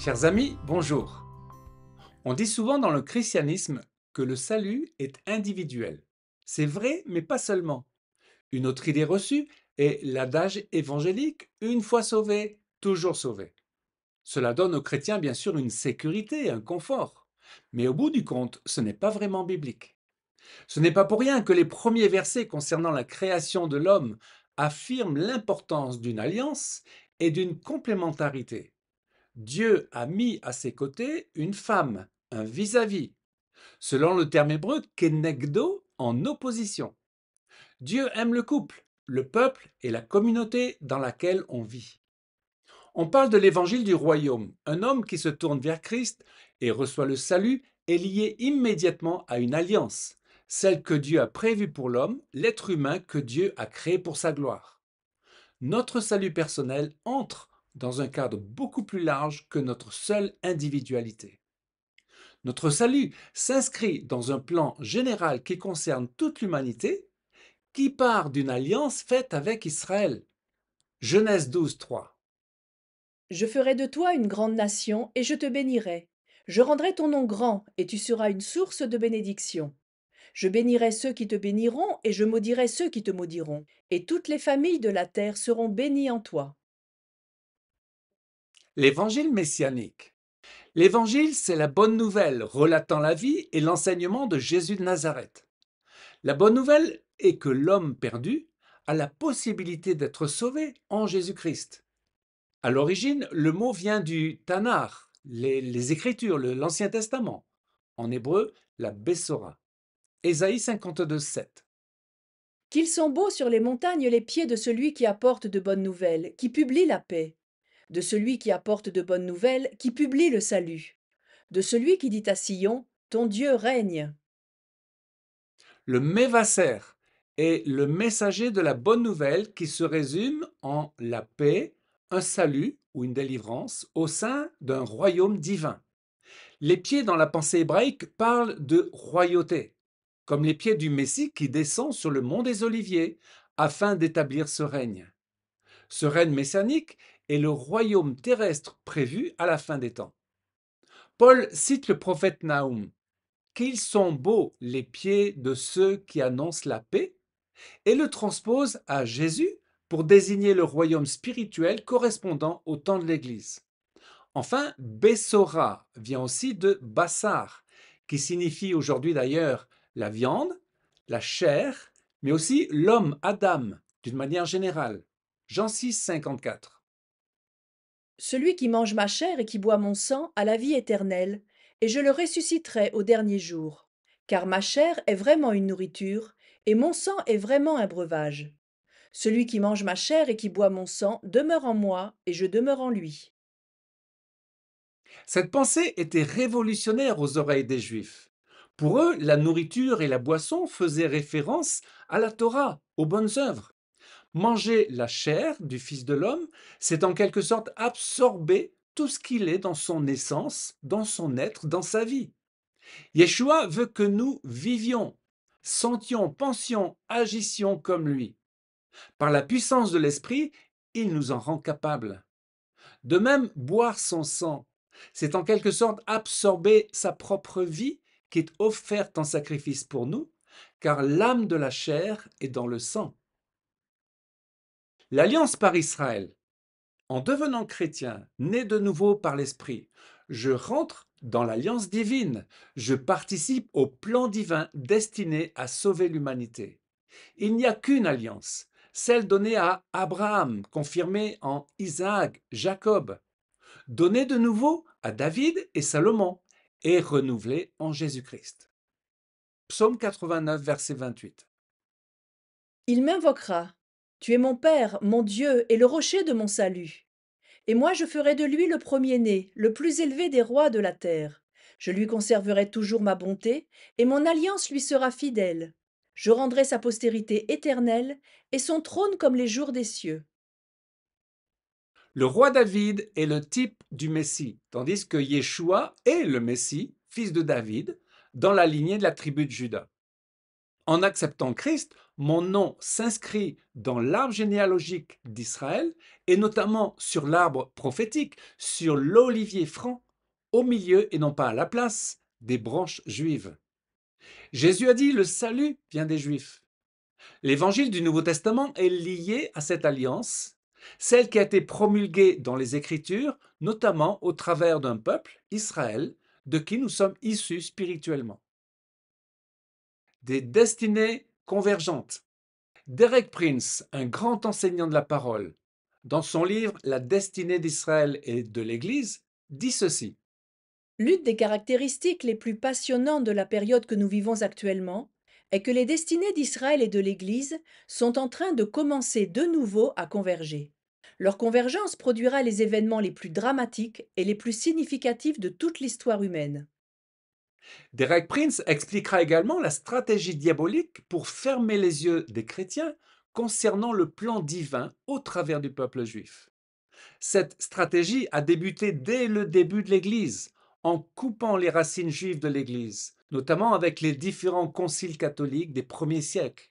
Chers amis, bonjour. On dit souvent dans le christianisme que le salut est individuel. C'est vrai, mais pas seulement. Une autre idée reçue est l'adage évangélique, une fois sauvé, toujours sauvé. Cela donne aux chrétiens bien sûr une sécurité, un confort. Mais au bout du compte, ce n'est pas vraiment biblique. Ce n'est pas pour rien que les premiers versets concernant la création de l'homme affirment l'importance d'une alliance et d'une complémentarité. Dieu a mis à ses côtés une femme, un vis-à-vis, selon le terme hébreu kenegdo, en opposition. Dieu aime le couple, le peuple et la communauté dans laquelle on vit. On parle de l'évangile du royaume. Un homme qui se tourne vers Christ et reçoit le salut est lié immédiatement à une alliance, celle que Dieu a prévue pour l'homme, l'être humain que Dieu a créé pour sa gloire. Notre salut personnel entre dans un cadre beaucoup plus large que notre seule individualité. Notre salut s'inscrit dans un plan général qui concerne toute l'humanité, qui part d'une alliance faite avec Israël. Genèse 12, 3. Je ferai de toi une grande nation, et je te bénirai. Je rendrai ton nom grand, et tu seras une source de bénédiction. Je bénirai ceux qui te béniront, et je maudirai ceux qui te maudiront. Et toutes les familles de la terre seront bénies en toi. L'évangile messianique. L'évangile, c'est la bonne nouvelle relatant la vie et l'enseignement de Jésus de Nazareth. La bonne nouvelle est que l'homme perdu a la possibilité d'être sauvé en Jésus-Christ. À l'origine, le mot vient du Tanakh, les Écritures, l'Ancien Testament. En hébreu, la Bessora. Ésaïe 52, 7. Qu'ils sont beaux sur les montagnes les pieds de celui qui apporte de bonnes nouvelles, qui publie la paix. De celui qui apporte de bonnes nouvelles, qui publie le salut. De celui qui dit à Sion, ton Dieu règne. Le Mévaser est le messager de la bonne nouvelle qui se résume en la paix, un salut ou une délivrance au sein d'un royaume divin. Les pieds dans la pensée hébraïque parlent de royauté, comme les pieds du Messie qui descend sur le mont des Oliviers afin d'établir ce règne. Ce règne messianique est le royaume terrestre prévu à la fin des temps. Paul cite le prophète Naoum. Qu'ils sont beaux les pieds de ceux qui annoncent la paix, et le transpose à Jésus pour désigner le royaume spirituel correspondant au temps de l'Église. Enfin, Bessora vient aussi de Bassar, qui signifie aujourd'hui d'ailleurs la viande, la chair, mais aussi l'homme Adam d'une manière générale. Jean 6, 54. Celui qui mange ma chair et qui boit mon sang a la vie éternelle, et je le ressusciterai au dernier jour. Car ma chair est vraiment une nourriture, et mon sang est vraiment un breuvage. Celui qui mange ma chair et qui boit mon sang demeure en moi, et je demeure en lui. Cette pensée était révolutionnaire aux oreilles des Juifs. Pour eux, la nourriture et la boisson faisaient référence à la Torah, aux bonnes œuvres. Manger la chair du Fils de l'homme, c'est en quelque sorte absorber tout ce qu'il est dans son essence, dans son être, dans sa vie. Yeshua veut que nous vivions, sentions, pensions, agissions comme lui. Par la puissance de l'Esprit, il nous en rend capables. De même, boire son sang, c'est en quelque sorte absorber sa propre vie qui est offerte en sacrifice pour nous, car l'âme de la chair est dans le sang. L'alliance par Israël. En devenant chrétien, né de nouveau par l'Esprit, je rentre dans l'alliance divine. Je participe au plan divin destiné à sauver l'humanité. Il n'y a qu'une alliance, celle donnée à Abraham, confirmée en Isaac, Jacob, donnée de nouveau à David et Salomon, et renouvelée en Jésus-Christ. Psaume 89, verset 28. Il m'invoquera. Tu es mon Père, mon Dieu, et le rocher de mon salut. Et moi je ferai de lui le premier-né, le plus élevé des rois de la terre. Je lui conserverai toujours ma bonté, et mon alliance lui sera fidèle. Je rendrai sa postérité éternelle, et son trône comme les jours des cieux. Le roi David est le type du Messie, tandis que Yeshua est le Messie, fils de David, dans la lignée de la tribu de Juda. En acceptant Christ, mon nom s'inscrit dans l'arbre généalogique d'Israël et notamment sur l'arbre prophétique, sur l'olivier franc, au milieu et non pas à la place des branches juives. Jésus a dit le salut vient des Juifs. L'évangile du Nouveau Testament est lié à cette alliance, celle qui a été promulguée dans les Écritures, notamment au travers d'un peuple, Israël, de qui nous sommes issus spirituellement. Des destinées convergentes. Derek Prince, un grand enseignant de la parole, dans son livre La destinée d'Israël et de l'Église, dit ceci. L'une des caractéristiques les plus passionnantes de la période que nous vivons actuellement est que les destinées d'Israël et de l'Église sont en train de commencer de nouveau à converger. Leur convergence produira les événements les plus dramatiques et les plus significatifs de toute l'histoire humaine. Derek Prince expliquera également la stratégie diabolique pour fermer les yeux des chrétiens concernant le plan divin au travers du peuple juif. Cette stratégie a débuté dès le début de l'Église, en coupant les racines juives de l'Église, notamment avec les différents conciles catholiques des premiers siècles,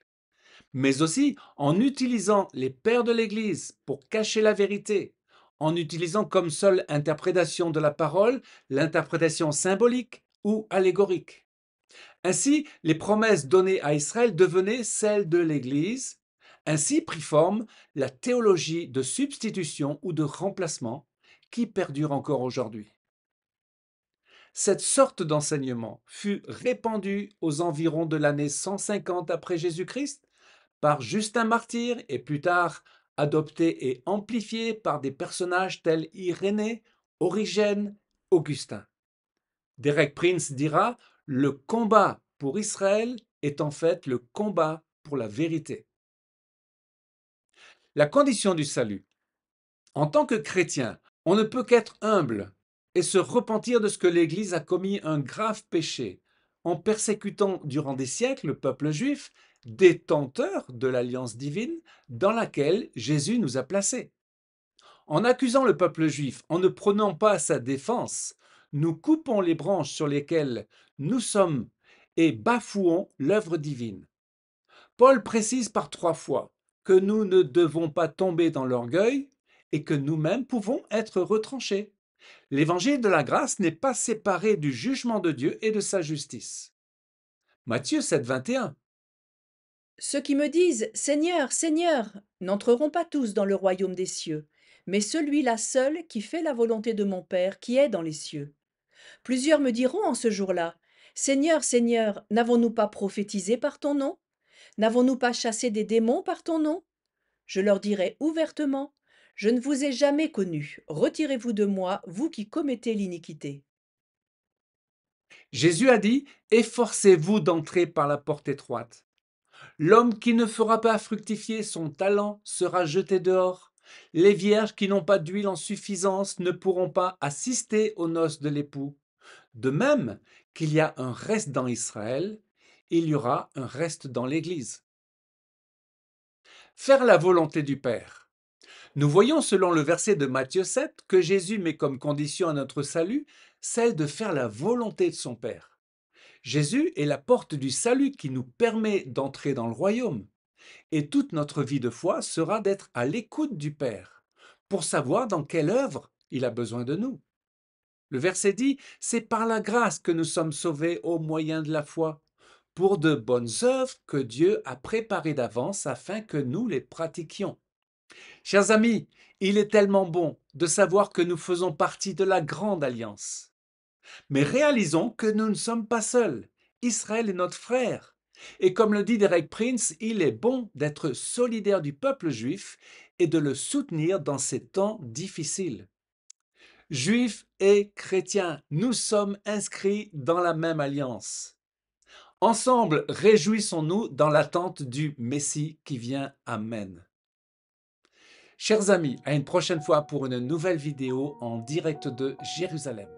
mais aussi en utilisant les pères de l'Église pour cacher la vérité, en utilisant comme seule interprétation de la parole l'interprétation symbolique ou allégorique. Ainsi, les promesses données à Israël devenaient celles de l'Église. Ainsi prit forme la théologie de substitution ou de remplacement qui perdure encore aujourd'hui. Cette sorte d'enseignement fut répandue aux environs de l'année 150 après Jésus-Christ par Justin Martyr et plus tard adopté et amplifié par des personnages tels Irénée, Origène, Augustin. Derek Prince dira: le combat pour Israël est en fait le combat pour la vérité. La condition du salut. En tant que chrétien, on ne peut qu'être humble et se repentir de ce que l'Église a commis un grave péché en persécutant durant des siècles le peuple juif, détenteur de l'alliance divine dans laquelle Jésus nous a placés. En accusant le peuple juif, en ne prenant pas sa défense, nous coupons les branches sur lesquelles nous sommes et bafouons l'œuvre divine. Paul précise par 3 fois que nous ne devons pas tomber dans l'orgueil et que nous-mêmes pouvons être retranchés. L'évangile de la grâce n'est pas séparé du jugement de Dieu et de sa justice. Matthieu 7, 21. Ceux qui me disent Seigneur, Seigneur, n'entreront pas tous dans le royaume des cieux, mais celui-là seul qui fait la volonté de mon Père qui est dans les cieux. Plusieurs me diront en ce jour-là Seigneur, Seigneur, n'avons-nous pas prophétisé par ton nom? N'avons-nous pas chassé des démons par ton nom? Je leur dirai ouvertement Je ne vous ai jamais connus. Retirez-vous de moi, vous qui commettez l'iniquité. Jésus a dit: efforcez-vous d'entrer par la porte étroite. L'homme qui ne fera pas fructifier son talent sera jeté dehors. Les vierges qui n'ont pas d'huile en suffisance ne pourront pas assister aux noces de l'époux. De même qu'il y a un reste dans Israël, il y aura un reste dans l'Église. Faire la volonté du Père. Nous voyons selon le verset de Matthieu 7 que Jésus met comme condition à notre salut celle de faire la volonté de son Père. Jésus est la porte du salut qui nous permet d'entrer dans le royaume. Et toute notre vie de foi sera d'être à l'écoute du Père pour savoir dans quelle œuvre il a besoin de nous. Le verset dit: c'est par la grâce que nous sommes sauvés au moyen de la foi, pour de bonnes œuvres que Dieu a préparées d'avance afin que nous les pratiquions. Chers amis, il est tellement bon de savoir que nous faisons partie de la grande alliance. Mais réalisons que nous ne sommes pas seuls. Israël est notre frère. Et comme le dit Derek Prince, il est bon d'être solidaire du peuple juif et de le soutenir dans ces temps difficiles. Juifs et chrétiens, nous sommes inscrits dans la même alliance. Ensemble, réjouissons-nous dans l'attente du Messie qui vient. Amen. Chers amis, à une prochaine fois pour une nouvelle vidéo en direct de Jérusalem.